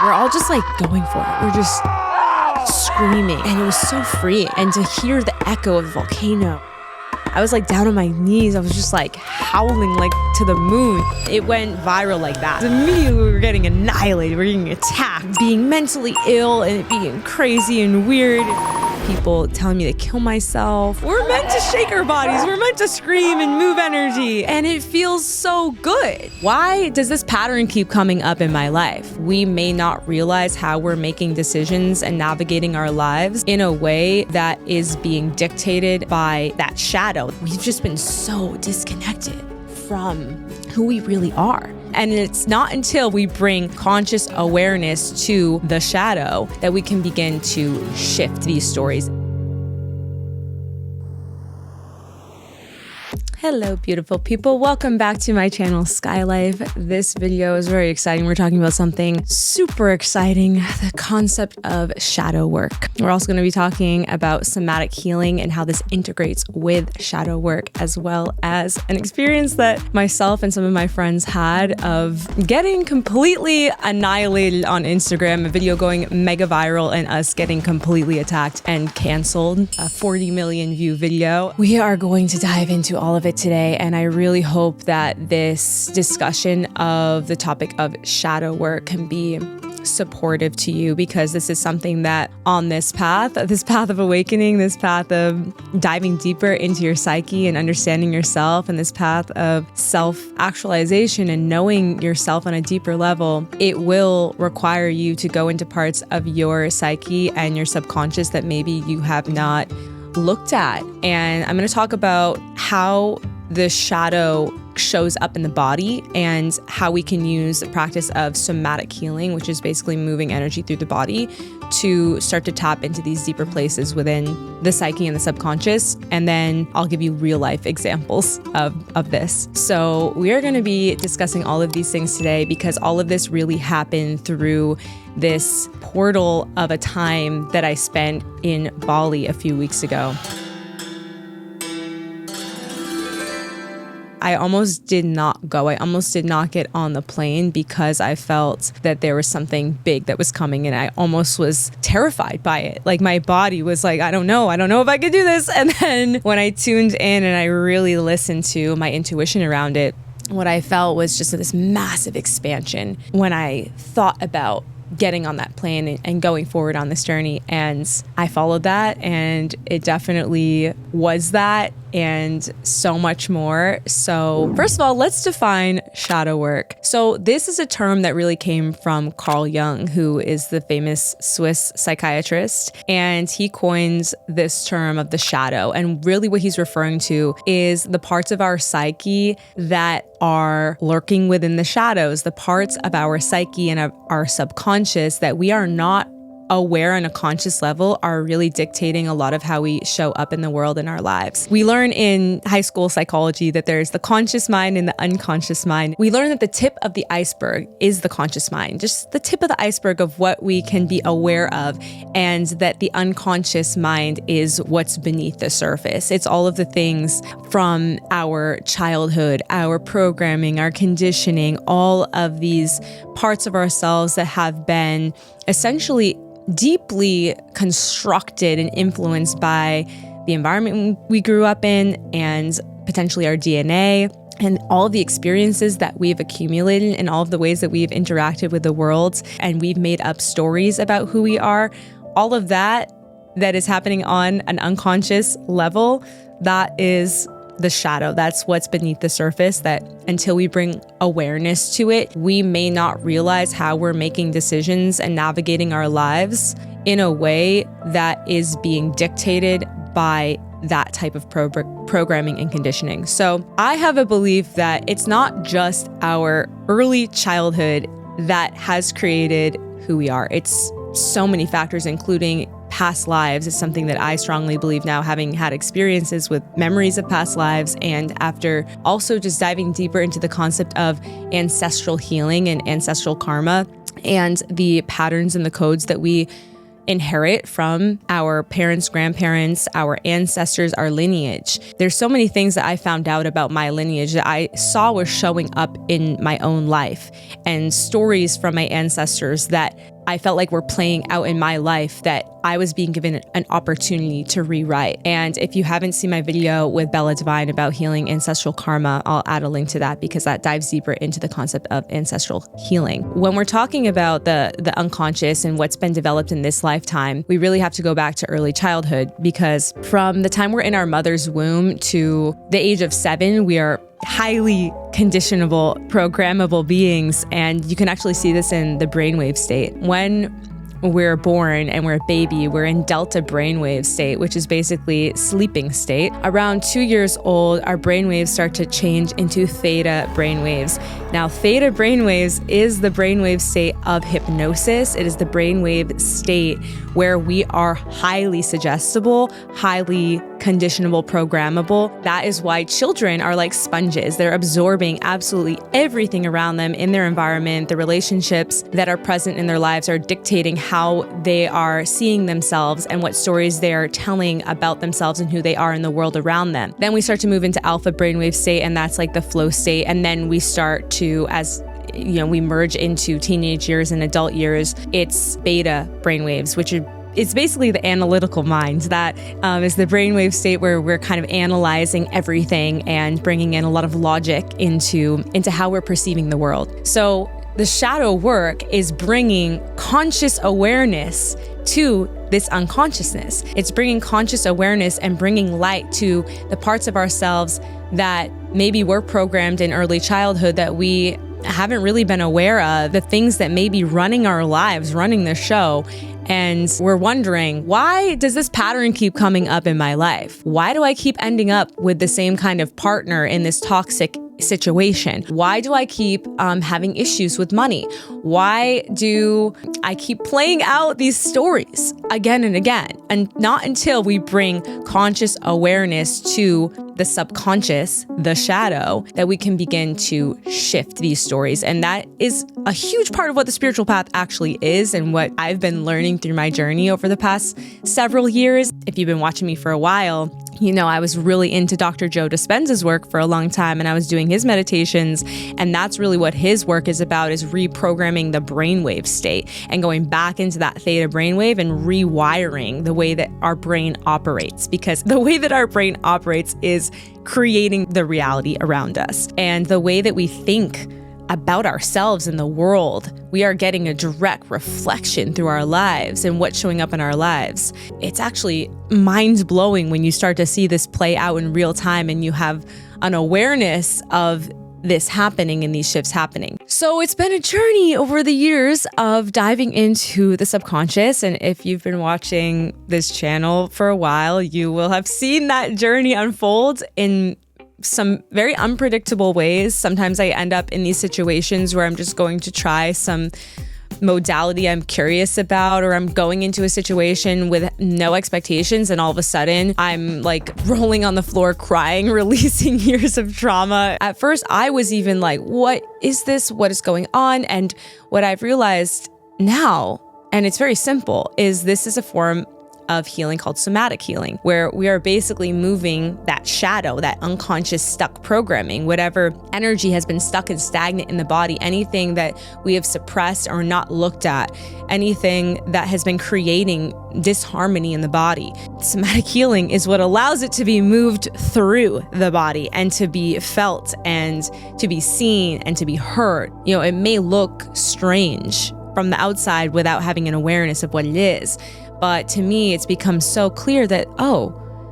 We're all just like going for it. We're just screaming, and it was so freeing. And to hear the echo of the volcano, I was like down on my knees. I was just like howling like to the moon. It went viral like that. Immediately we were getting annihilated. We were getting attacked, being mentally ill and it being crazy and weird. People telling me to kill myself. We're meant to shake our bodies. We're meant to scream and move energy. And it feels so good. Why does this pattern keep coming up in my life? We may not realize how we're making decisions and navigating our lives in a way that is being dictated by that shadow. We've just been so disconnected from who we really are. And it's not until we bring conscious awareness to the shadow that we can begin to shift these stories. Hello, beautiful people. Welcome back to my channel, Skylife. This video is very exciting. We're talking about something super exciting, the concept of shadow work. We're also going to be talking about somatic healing and how this integrates with shadow work, as well as an experience that myself and some of my friends had of getting completely annihilated on Instagram, a video going mega viral and us getting completely attacked and canceled, a 40 million view video. We are going to dive into all of it today, and I really hope that this discussion of the topic of shadow work can be supportive to you, because this is something that on this path of awakening, this path of diving deeper into your psyche and understanding yourself, and this path of self-actualization and knowing yourself on a deeper level, it will require you to go into parts of your psyche and your subconscious that maybe you have not looked at. And I'm going to talk about how the shadow shows up in the body and how we can use the practice of somatic healing, which is basically moving energy through the body to start to tap into these deeper places within the psyche and the subconscious. And then I'll give you real life examples of this. So we are going to be discussing all of these things today, because all of this really happened through this portal of a time that I spent in Bali a few weeks ago. I almost did not go. I almost did not get on the plane because I felt that there was something big that was coming, and I almost was terrified by it. Like my body was like, I don't know if I could do this. And then when I tuned in and I really listened to my intuition around it, what I felt was just this massive expansion when I thought about getting on that plane and going forward on this journey. And I followed that, and it definitely was that and so much more. So first of all, let's define shadow work. So this is a term that really came from Carl Jung, who is the famous Swiss psychiatrist, and he coins this term of the shadow. And really what he's referring to is the parts of our psyche that are lurking within the shadows, the parts of our psyche and of our subconscious that we are not aware on a conscious level are really dictating a lot of how we show up in the world in our lives. We learn in high school psychology that there's the conscious mind and the unconscious mind. We learn that the tip of the iceberg is the conscious mind, just the tip of the iceberg of what we can be aware of, and that the unconscious mind is what's beneath the surface. It's all of the things from our childhood, our programming, our conditioning, all of these parts of ourselves that have been essentially deeply constructed and influenced by the environment we grew up in, and potentially our DNA, and all of the experiences that we've accumulated and all of the ways that we've interacted with the world, and we've made up stories about who we are. All of that is happening on an unconscious level, that is the shadow. That's what's beneath the surface, that until we bring awareness to it, we may not realize how we're making decisions and navigating our lives in a way that is being dictated by that type of programming and conditioning. So I have a belief that it's not just our early childhood that has created who we are. It's so many factors, including past lives. Is something that I strongly believe now, having had experiences with memories of past lives, and after also just diving deeper into the concept of ancestral healing and ancestral karma and the patterns and the codes that we inherit from our parents, grandparents, our ancestors, our lineage. There's so many things that I found out about my lineage that I saw were showing up in my own life, and stories from my ancestors that I felt like were playing out in my life that I was being given an opportunity to rewrite. And if you haven't seen my video with Bella Divine about healing ancestral karma, I'll add a link to that because that dives deeper into the concept of ancestral healing. When we're talking about the unconscious and what's been developed in this lifetime, we really have to go back to early childhood, because from the time we're in our mother's womb to the age of 7, we are highly conditionable, programmable beings. And you can actually see this in the brainwave state. When we're born and we're a baby, we're in delta brainwave state, which is basically sleeping state. Around 2 years old, our brainwaves start to change into theta brainwaves. Now, theta brainwaves is the brainwave state of hypnosis. It is the brainwave state where we are highly suggestible, highly conditionable, programmable. That is why children are like sponges. They're absorbing absolutely everything around them in their environment. The relationships that are present in their lives are dictating how they are seeing themselves and what stories they're telling about themselves and who they are in the world around them. Then we start to move into alpha brainwave state, and that's like the flow state. And then we start to, as we merge into teenage years and adult years, it's beta brainwaves, which are it's basically the analytical mind. That is the brainwave state where we're kind of analyzing everything and bringing in a lot of logic into how we're perceiving the world. So the shadow work is bringing conscious awareness to this unconsciousness. It's bringing conscious awareness and bringing light to the parts of ourselves that maybe were programmed in early childhood that we haven't really been aware of, the things that may be running our lives, running the show. And we're wondering, why does this pattern keep coming up in my life? Why do I keep ending up with the same kind of partner in this toxic situation? Why do I keep having issues with money? Why do I keep playing out these stories again and again? And not until we bring conscious awareness to the subconscious, the shadow, that we can begin to shift these stories. And that is a huge part of what the spiritual path actually is, and what I've been learning through my journey over the past several years. If you've been watching me for a while, I was really into Dr. Joe Dispenza's work for a long time, and I was doing his meditations, and that's really what his work is about, is reprogramming the brainwave state and going back into that theta brainwave and rewiring the way that our brain operates, because the way that our brain operates is creating the reality around us. And the way that we think about ourselves in the world, we are getting a direct reflection through our lives and what's showing up in our lives. It's actually mind-blowing when you start to see this play out in real time and you have an awareness of this happening and these shifts happening. So it's been a journey over the years of diving into the subconscious. And if you've been watching this channel for a while, you will have seen that journey unfold in some very unpredictable ways. Sometimes I end up in these situations where I'm just going to try some modality I'm curious about, or I'm going into a situation with no expectations, and all of a sudden I'm like rolling on the floor crying, releasing years of trauma. At first I was even like, what is this? What is going on? And what I've realized now, and it's very simple, is this is a form of healing called somatic healing, where we are basically moving that shadow, that unconscious stuck programming, whatever energy has been stuck and stagnant in the body, anything that we have suppressed or not looked at, anything that has been creating disharmony in the body. Somatic healing is what allows it to be moved through the body and to be felt and to be seen and to be heard. It may look strange from the outside without having an awareness of what it is. But to me, it's become so clear that,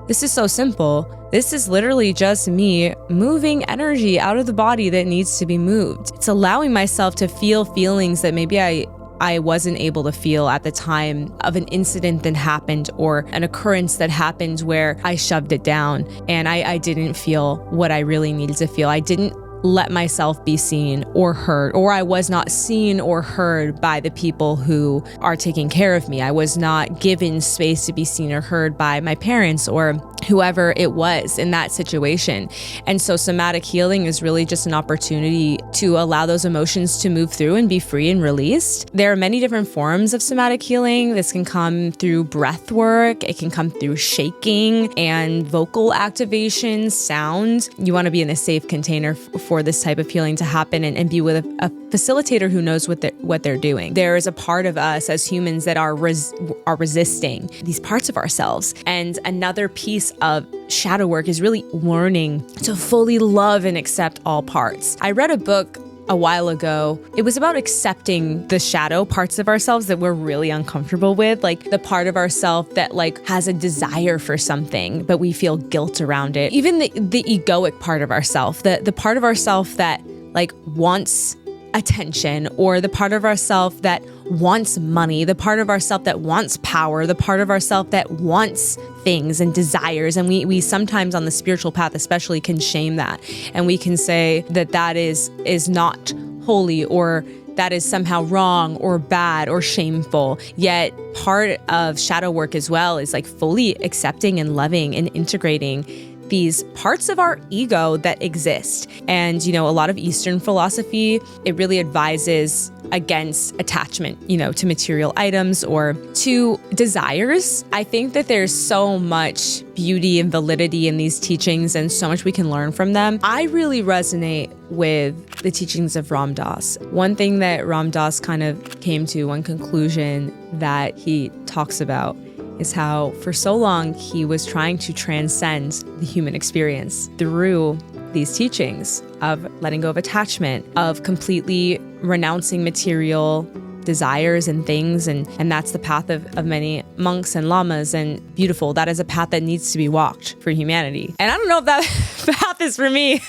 this is so simple. This is literally just me moving energy out of the body that needs to be moved. It's allowing myself to feel feelings that maybe I wasn't able to feel at the time of an incident that happened, or an occurrence that happened where I shoved it down and I didn't feel what I really needed to feel. I didn't let myself be seen or heard, or I was not seen or heard by the people who are taking care of me. I was not given space to be seen or heard by my parents or whoever it was in that situation. And so somatic healing is really just an opportunity to allow those emotions to move through and be free and released. There are many different forms of somatic healing. This can come through breath work. It can come through shaking and vocal activation, sound. You want to be in a safe container for this type of healing to happen and be with a facilitator who knows what they're doing. There is a part of us as humans that are resisting these parts of ourselves. And another piece of shadow work is really learning to fully love and accept all parts. I read a book a while ago. It was about accepting the shadow parts of ourselves that we're really uncomfortable with, like the part of ourselves that like has a desire for something, but we feel guilt around it. Even the egoic part of ourselves, the part of ourselves that like wants attention, or the part of ourselves that wants money, the part of ourselves that wants power, the part of ourselves that wants things and desires. And we sometimes on the spiritual path especially can shame that. And we can say that is not holy, or that is somehow wrong or bad or shameful. Yet part of shadow work as well is like fully accepting and loving and integrating these parts of our ego that exist. And, a lot of Eastern philosophy, it really advises against attachment, to material items or to desires. I think that there's so much beauty and validity in these teachings and so much we can learn from them. I really resonate with the teachings of Ram Dass. One thing that Ram Dass kind of came to, one conclusion that he talks about, is how for so long he was trying to transcend the human experience through these teachings of letting go of attachment, of completely renouncing material desires and things. And that's the path of many monks and lamas, and beautiful. That is a path that needs to be walked for humanity. And I don't know if that path is for me.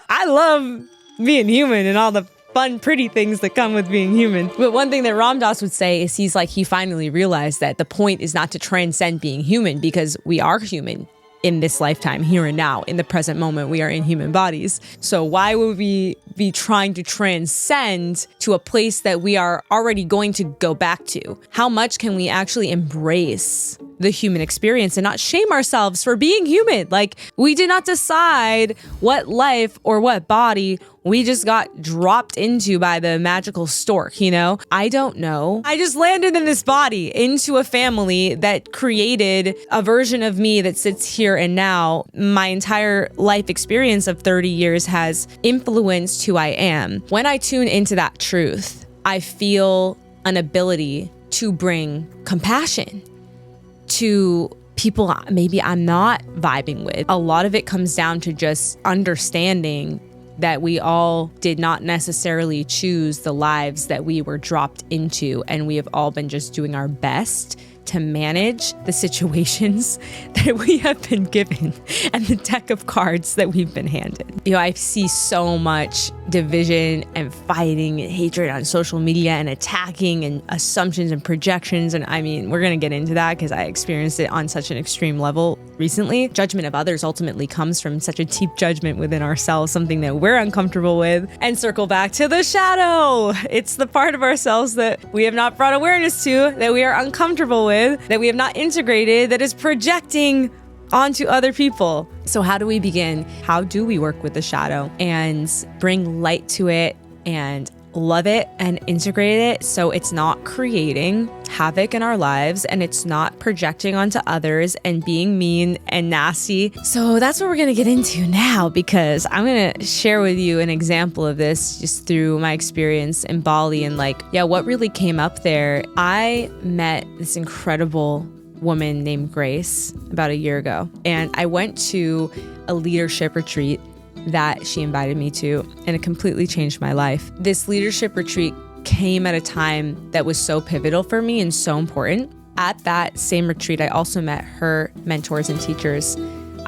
I love being human and all the fun, pretty things that come with being human. But one thing that Ram Dass would say is he finally realized that the point is not to transcend being human, because we are human in this lifetime, here and now, in the present moment, we are in human bodies. So why would we be trying to transcend to a place that we are already going to go back to? How much can we actually embrace the human experience and not shame ourselves for being human? Like, we did not decide what life or what body we just got dropped into by the magical stork, I don't know. I just landed in this body into a family that created a version of me that sits here and now. My entire life experience of 30 years has influenced who I am. When I tune into that truth, I feel an ability to bring compassion to people maybe I'm not vibing with. A lot of it comes down to just understanding that we all did not necessarily choose the lives that we were dropped into, and we have all been just doing our best to manage the situations that we have been given and the deck of cards that we've been handed. I see so much division and fighting and hatred on social media and attacking and assumptions and projections. And I mean, we're going to get into that because I experienced it on such an extreme level recently. Judgment of others ultimately comes from such a deep judgment within ourselves, something that we're uncomfortable with. And circle back to the shadow. It's the part of ourselves that we have not brought awareness to, that we are uncomfortable with, that we have not integrated, that is projecting onto other people. So how do we begin? How do we work with the shadow and bring light to it and love it and integrate it so it's not creating havoc in our lives and it's not projecting onto others and being mean and nasty? So that's what we're going to get into now, because I'm going to share with you an example of this just through my experience in Bali and what really came up there. I met this incredible woman named Grace about a year ago, and I went to a leadership retreat that she invited me to, and it completely changed my life. This leadership retreat came at a time that was so pivotal for me and so important. At that same retreat, I also met her mentors and teachers,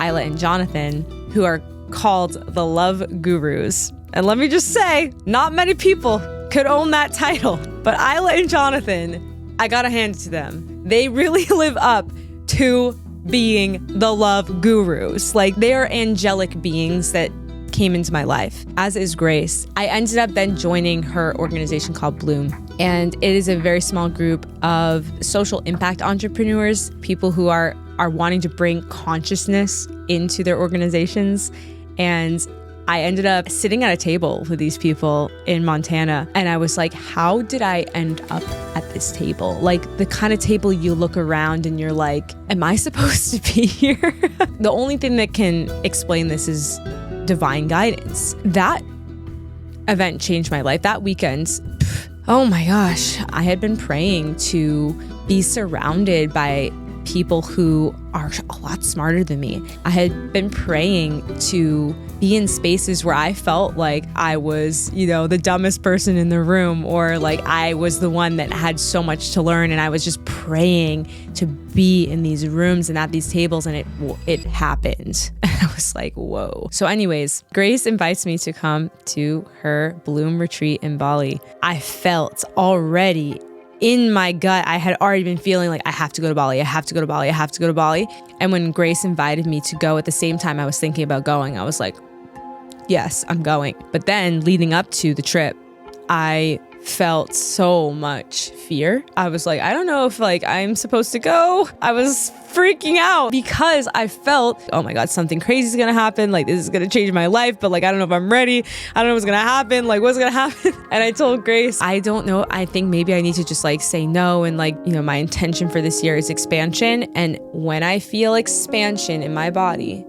Isla and Jonathan, who are called the Love Gurus. And let me just say, not many people could own that title, but Isla and Jonathan, I gotta hand it to them. They really live up to being the love gurus. They are angelic beings that came into my life, as is Grace. I ended up then joining her organization called Bloom. And it is a very small group of social impact entrepreneurs, people who are wanting to bring consciousness into their organizations. And I ended up sitting at a table with these people in Montana. And I was like, how did I end up at this table? Like the kind of table you look around and you're like, am I supposed to be here? The only thing that can explain this is divine guidance. That event changed my life. That weekend, oh my gosh, I had been praying to be surrounded by people who are a lot smarter than me. I had been praying to be in spaces where I felt like I was, the dumbest person in the room, or like I was the one that had so much to learn, and I was just praying to be in these rooms and at these tables, and it happened. And I was like, whoa. So anyways, Grace invites me to come to her Bloom retreat in Bali. I felt already in my gut, I had already been feeling like I have to go to Bali. I have to go to Bali. I have to go to Bali. And when Grace invited me to go at the same time I was thinking about going, I was like, yes, I'm going. But then leading up to the trip, I felt so much fear. I was like, I don't know if I'm supposed to go. I was freaking out because I felt, oh my God, something crazy is going to happen. Like this is going to change my life, but I don't know if I'm ready. I don't know what's going to happen. What's going to happen? And I told Grace, I don't know. I think maybe I need to just say no. And my intention for this year is expansion. And when I feel expansion in my body,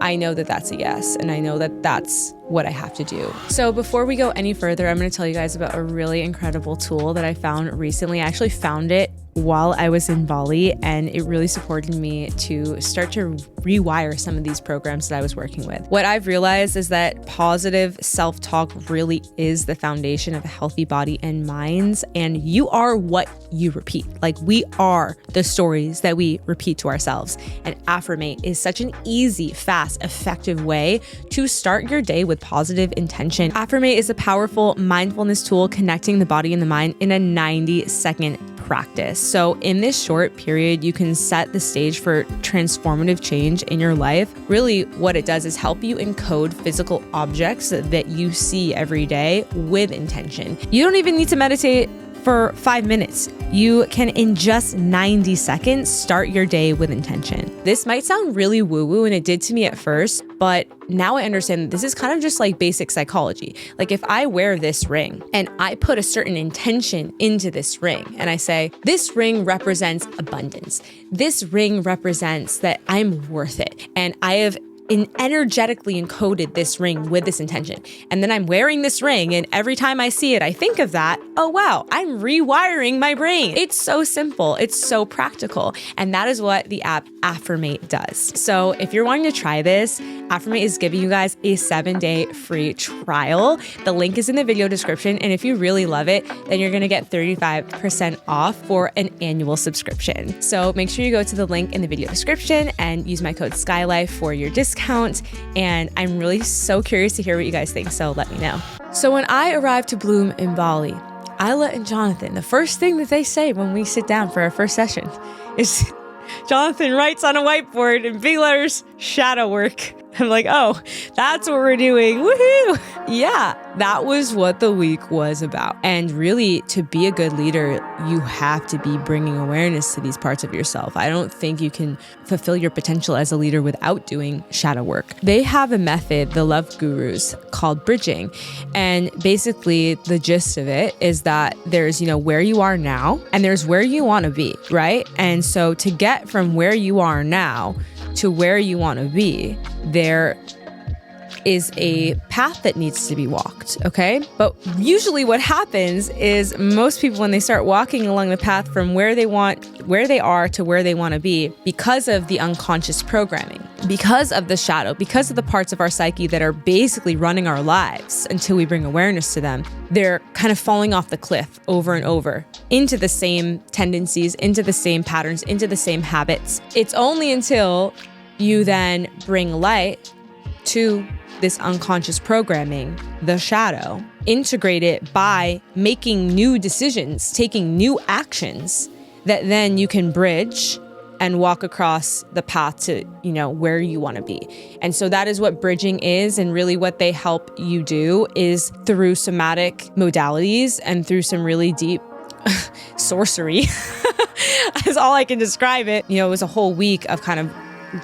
I know that that's a yes. And I know that that's what I have to do. So before we go any further, I'm going to tell you guys about a really incredible tool that I found recently. I actually found it while I was in Bali, and it really supported me to start to rewire some of these programs that I was working with. What I've realized is that positive self-talk really is the foundation of a healthy body and minds, and you are what you repeat. We are the stories that we repeat to ourselves. And Affirmate is such an easy, fast, effective way to start your day with positive intention. Affirmate is a powerful mindfulness tool connecting the body and the mind in a 90-second practice. So in this short period, you can set the stage for transformative change in your life. Really, what it does is help you encode physical objects that you see every day with intention. You don't even need to meditate for 5 minutes. You can, in just 90 seconds, start your day with intention. This might sound really woo-woo, and it did to me at first, but now I understand that this is kind of just basic psychology. If I wear this ring and I put a certain intention into this ring and I say, this ring represents abundance. This ring represents that I'm worth it. And I have energetically encoded this ring with this intention. And then I'm wearing this ring, and every time I see it, I think of that. Oh, wow, I'm rewiring my brain. It's so simple. It's so practical. And that is what the app Affirmate does. So if you're wanting to try this, Affirmate is giving you guys a 7-day free trial. The link is in the video description. And if you really love it, then you're going to get 35% off for an annual subscription. So make sure you go to the link in the video description and use my code SKYLIFE for your discount. And I'm really so curious to hear what you guys think, so let me know. So when I arrived to Bloom in Bali, Isla and Jonathan, the first thing that they say when we sit down for our first session is Jonathan writes on a whiteboard in big letters, shadow work. I'm like, oh, that's what we're doing. Woohoo! Yeah, that was what the week was about. And really, to be a good leader, you have to be bringing awareness to these parts of yourself. I don't think you can fulfill your potential as a leader without doing shadow work. They have a method, the Love Gurus, called bridging. And basically, the gist of it is that there's, where you are now and there's where you want to be, right? And so to get from where you are now to where you want to be, there is a path that needs to be walked, okay? But usually what happens is most people, when they start walking along the path from where they are to where they want to be, because of the unconscious programming, because of the shadow, because of the parts of our psyche that are basically running our lives until we bring awareness to them, they're kind of falling off the cliff over and over into the same tendencies, into the same patterns, into the same habits. It's only until you then bring light to this unconscious programming, the shadow, integrate it by making new decisions, taking new actions, that then you can bridge and walk across the path to, where you want to be. And so that is what bridging is. And really what they help you do is through somatic modalities and through some really deep sorcery. That's all I can describe it. It was a whole week of kind of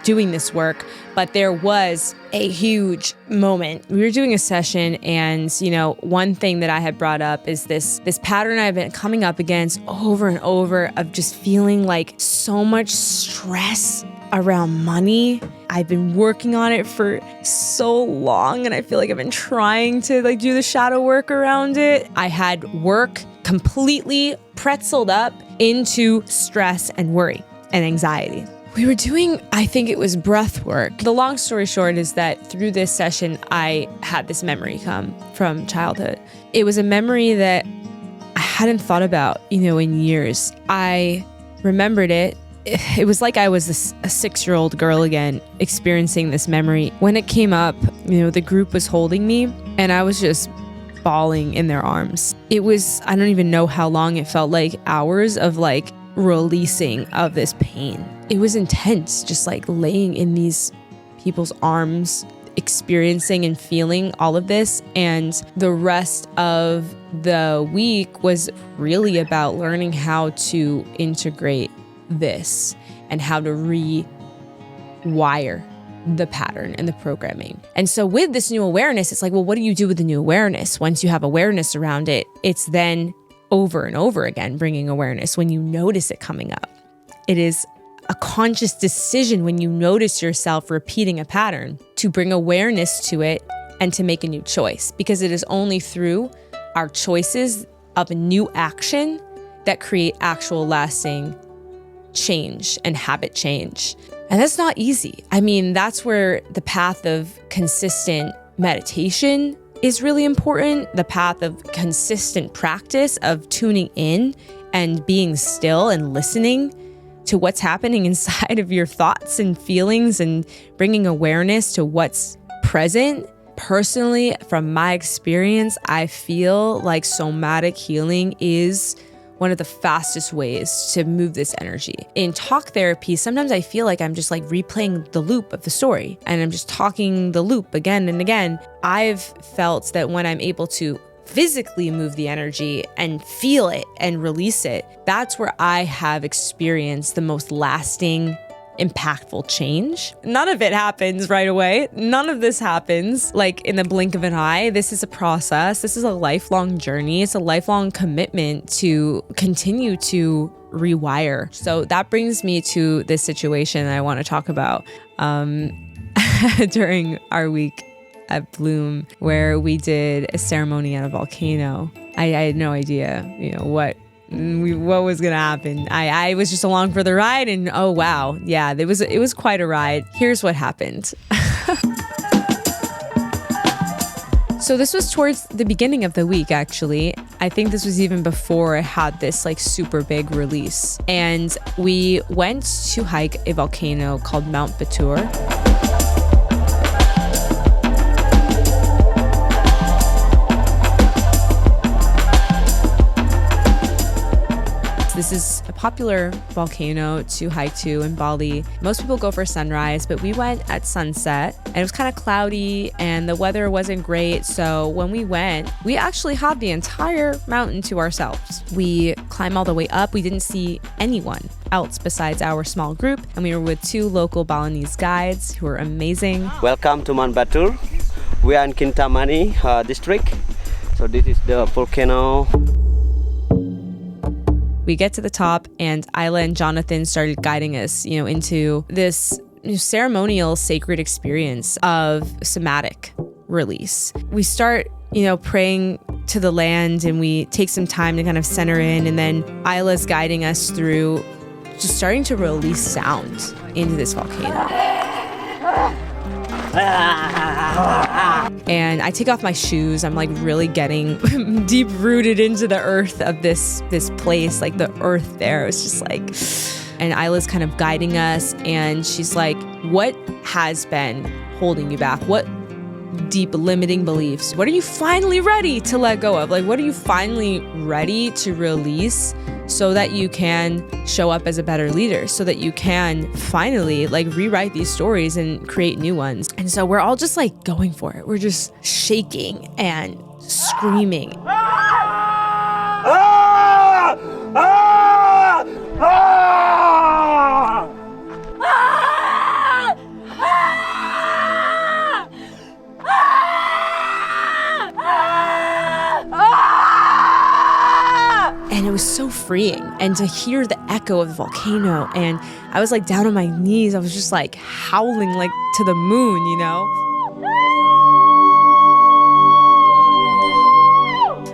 doing this work, but there was a huge moment. We were doing a session, and one thing that I had brought up is this pattern I've been coming up against over and over of just feeling like so much stress around money. I've been working on it for so long, and I feel like I've been trying to do the shadow work around it. I had work completely pretzeled up into stress and worry and anxiety. We were doing, I think it was breath work. The long story short is that through this session, I had this memory come from childhood. It was a memory that I hadn't thought about, in years. I remembered it. It was like I was a 6-year-old girl again, experiencing this memory. When it came up, the group was holding me, and I was just bawling in their arms. It was, I don't even know how long it felt like, hours of releasing of this pain. It was intense, just laying in these people's arms, experiencing and feeling all of this. And the rest of the week was really about learning how to integrate this and how to rewire the pattern and the programming. And so with this new awareness, it's what do you do with the new awareness? Once you have awareness around it, it's then over and over again bringing awareness when you notice it coming up. It is a conscious decision when you notice yourself repeating a pattern to bring awareness to it and to make a new choice, because it is only through our choices of a new action that create actual lasting change and habit change. And that's not easy. That's where the path of consistent meditation is really important. The path of consistent practice of tuning in and being still and listening to what's happening inside of your thoughts and feelings and bringing awareness to what's present. Personally, from my experience, I feel like somatic healing is one of the fastest ways to move this energy. In talk therapy, sometimes I feel like I'm just replaying the loop of the story, and I'm just talking the loop again and again. I've felt that when I'm able to physically move the energy and feel it and release it, that's where I have experienced the most lasting, impactful change. None of it happens right away. None of this happens in the blink of an eye. This is a process. This is a lifelong journey. It's a lifelong commitment to continue to rewire. So that brings me to this situation that I want to talk about during our week at Bloom, where we did a ceremony at a volcano. I had no idea, what was gonna happen. I was just along for the ride, and oh wow, yeah, it was quite a ride. Here's what happened. So this was towards the beginning of the week, actually. I think this was even before I had this super big release. And we went to hike a volcano called Mount Batur. This is a popular volcano to hike to in Bali. Most people go for sunrise, but we went at sunset, and it was kind of cloudy and the weather wasn't great. So when we went, we actually had the entire mountain to ourselves. We climbed all the way up. We didn't see anyone else besides our small group, and we were with 2 local Balinese guides who were amazing. Welcome to Mount Batur. We are in Kintamani district. So this is the volcano. We get to the top, and Isla and Jonathan started guiding us, into this ceremonial sacred experience of somatic release. We start, praying to the land, and we take some time to kind of center in, and then Isla's guiding us through just starting to release sound into this volcano. And I take off my shoes. I'm really getting deep rooted into the earth of this place, the earth there. It's just and Isla's kind of guiding us, and she's like, what has been holding you back? What deep limiting beliefs? What are you finally ready to let go of? What are you finally ready to release so that you can show up as a better leader, so that you can finally like rewrite these stories and create new ones. And so we're all just like going for it. We're just shaking and screaming. And it was so freeing. And to hear the echo of the volcano, and I was like down on my knees. I was just like howling like to the moon, you know?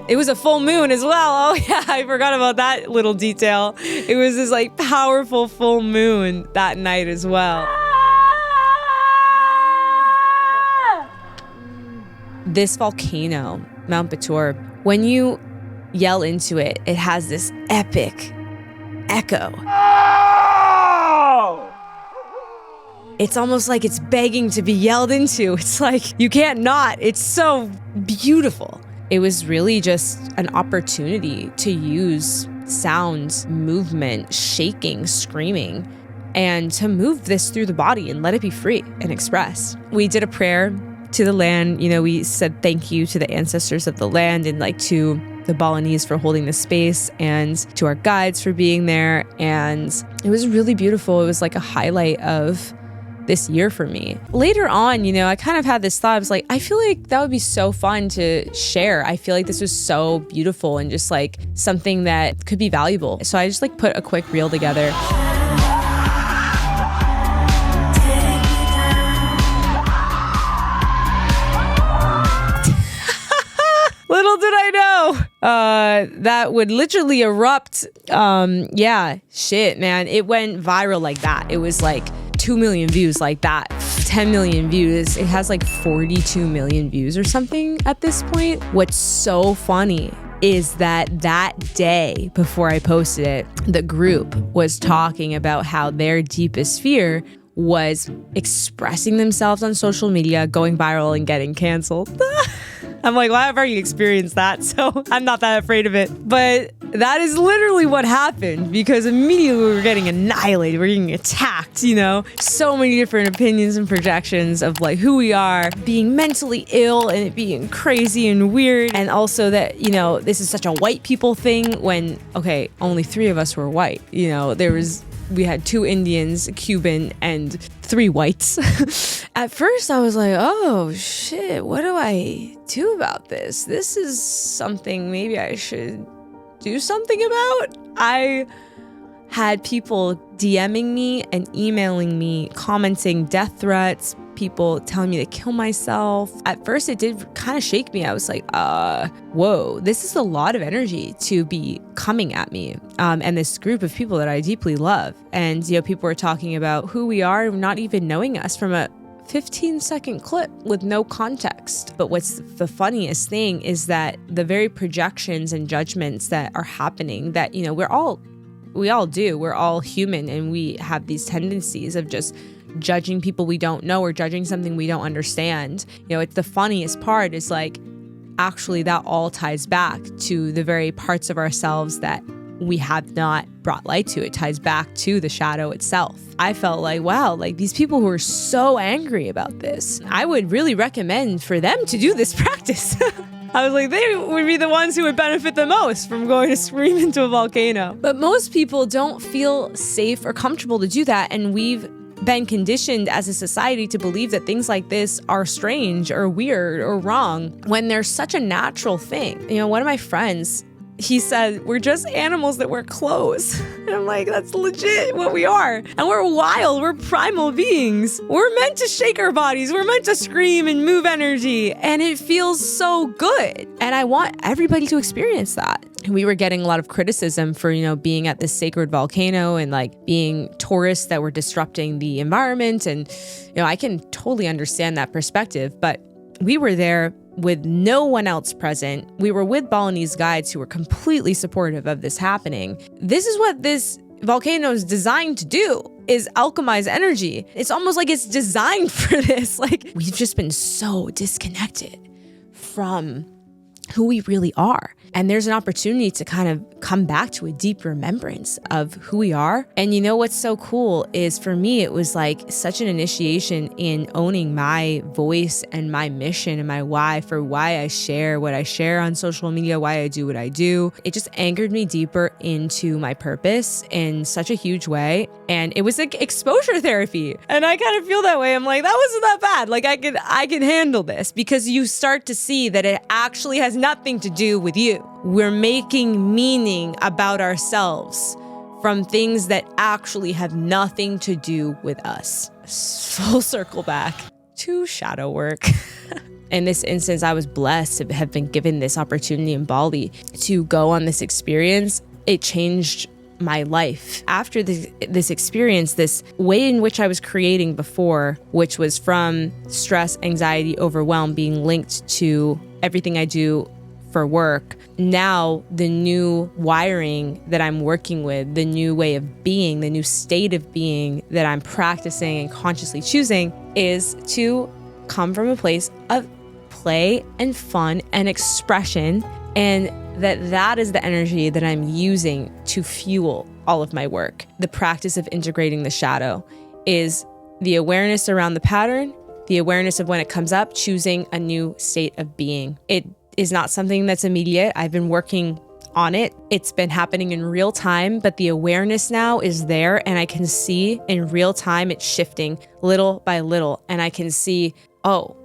It was a full moon as well. Oh yeah, I forgot about that little detail. It was this like powerful full moon that night as well. This volcano, Mount Batur, when you yell into it, it has this epic echo. It's almost like it's begging to be yelled into. It's like you can't not. It's so beautiful. It was really just an opportunity to use sound, movement, shaking, screaming, and to move this through the body and let it be free and expressed. We did a prayer to the land. You know, we said thank you to the ancestors of the land and like to the Balinese for holding the space and to our guides for being there. And it was really beautiful. It was like a highlight of this year for me. Later on, you know, I kind of had this thought. I was like, I feel like that would be so fun to share. I feel like this was so beautiful and just like something that could be valuable. So I just like put a quick reel together. Little did I know that would literally erupt. Yeah, shit, man. It went viral like that. It was like 2 million views like that, 10 million views. It has like 42 million views or something at this point. What's so funny is that day before I posted it, the group was talking about how their deepest fear was expressing themselves on social media, going viral and getting canceled. I'm like, well, I've already experienced that, so I'm not that afraid of it. But that is literally what happened, because immediately we were getting annihilated. We're getting attacked, you know? So many different opinions and projections of like who we are, being mentally ill and it being crazy and weird. And also that, you know, this is such a white people thing when, okay, only 3 of us were white. You know, we had 2 Indians, a Cuban, and 3 whites. At first, I was like, oh, shit, what do I do about this? This is something maybe I should do something about. I had people DMing me and emailing me, commenting death threats, people telling me to kill myself. At first, it did kind of shake me. I was like, whoa, this is a lot of energy to be coming at me. And this group of people that I deeply love. And, you know, people were talking about who we are, not even knowing us from a 15-second clip with no context. But what's the funniest thing is that the very projections and judgments that are happening that, you know, we all do. We're all human, and we have these tendencies of just judging people we don't know or judging something we don't understand. You know, it's the funniest part is like, actually that all ties back to the very parts of ourselves that we have not brought light to. It ties back to the shadow itself. I felt like, wow, like these people who are so angry about this, I would really recommend for them to do this practice. I was like, they would be the ones who would benefit the most from going to scream into a volcano. But most people don't feel safe or comfortable to do that. And we've been conditioned as a society to believe that things like this are strange or weird or wrong when they're such a natural thing. You know, one of my friends, he said, we're just animals that wear clothes. And I'm like, that's legit what we are. And we're wild. We're primal beings. We're meant to shake our bodies. We're meant to scream and move energy. And it feels so good. And I want everybody to experience that. We were getting a lot of criticism for, you know, being at this sacred volcano and like being tourists that were disrupting the environment. And, you know, I can totally understand that perspective. But we were there with no one else present. We were with Balinese guides who were completely supportive of this happening. This is what this volcano is designed to do, is alchemize energy. It's almost like it's designed for this. Like, we've just been so disconnected from who we really are. And there's an opportunity to kind of come back to a deep remembrance of who we are. And you know what's so cool is, for me, it was like such an initiation in owning my voice and my mission and my why, for why I share what I share on social media, why I do what I do. It just anchored me deeper into my purpose in such a huge way. And it was like exposure therapy. And I kind of feel that way. I'm like, that wasn't that bad. Like I could handle this, because you start to see that it actually has nothing to do with you. We're making meaning about ourselves from things that actually have nothing to do with us. Full circle back to shadow work. In this instance, I was blessed to have been given this opportunity in Bali to go on this experience. It changed my life. After this experience, this way in which I was creating before, which was from stress, anxiety, overwhelm, being linked to everything I do for work. Now, the new wiring that I'm working with, the new way of being, the new state of being that I'm practicing and consciously choosing, is to come from a place of play and fun and expression, and that is the energy that I'm using to fuel all of my work. The practice of integrating the shadow is the awareness around the pattern, the awareness of when it comes up, choosing a new state of being. It is not something that's immediate. I've been working on it. It's been happening in real time, but the awareness now is there, and I can see in real time it's shifting little by little. And I can see, oh,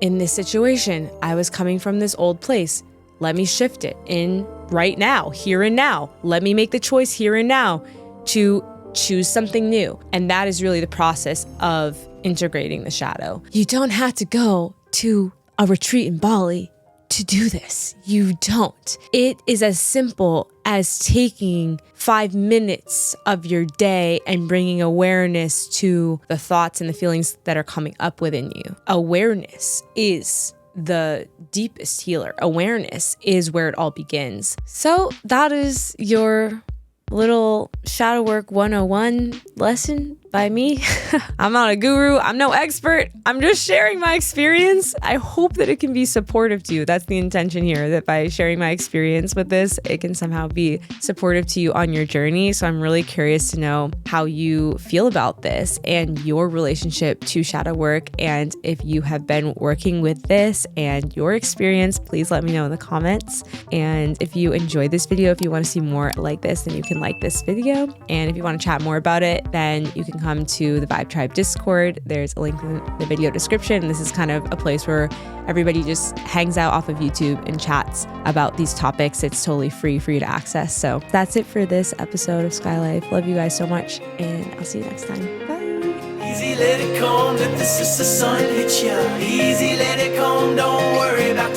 in this situation, I was coming from this old place. Let me shift it in right now, here and now. Let me make the choice here and now to choose something new. And that is really the process of integrating the shadow. You don't have to go to a retreat in Bali to do this. You don't. It is as simple as taking 5 minutes of your day and bringing awareness to the thoughts and the feelings that are coming up within you. Awareness is the deepest healer. Awareness is where it all begins. So that is your little shadow work 101 lesson by me. I'm not a guru. I'm no expert. I'm just sharing my experience. I hope that it can be supportive to you. That's the intention here, that by sharing my experience with this, it can somehow be supportive to you on your journey. So I'm really curious to know how you feel about this and your relationship to shadow work. And if you have been working with this and your experience, please let me know in the comments. And if you enjoyed this video, if you want to see more like this, then you can like this video. And if you want to chat more about it, then you can come to the Vibe Tribe Discord. There's a link in the video description. This is kind of a place where everybody just hangs out off of YouTube and chats about these topics. It's totally free for you to access. So that's it for this episode of Sky Life. Love you guys so much, and I'll see you next time. Bye. Easy, let it come, let the sister sun hit ya. Easy, let it come, don't worry about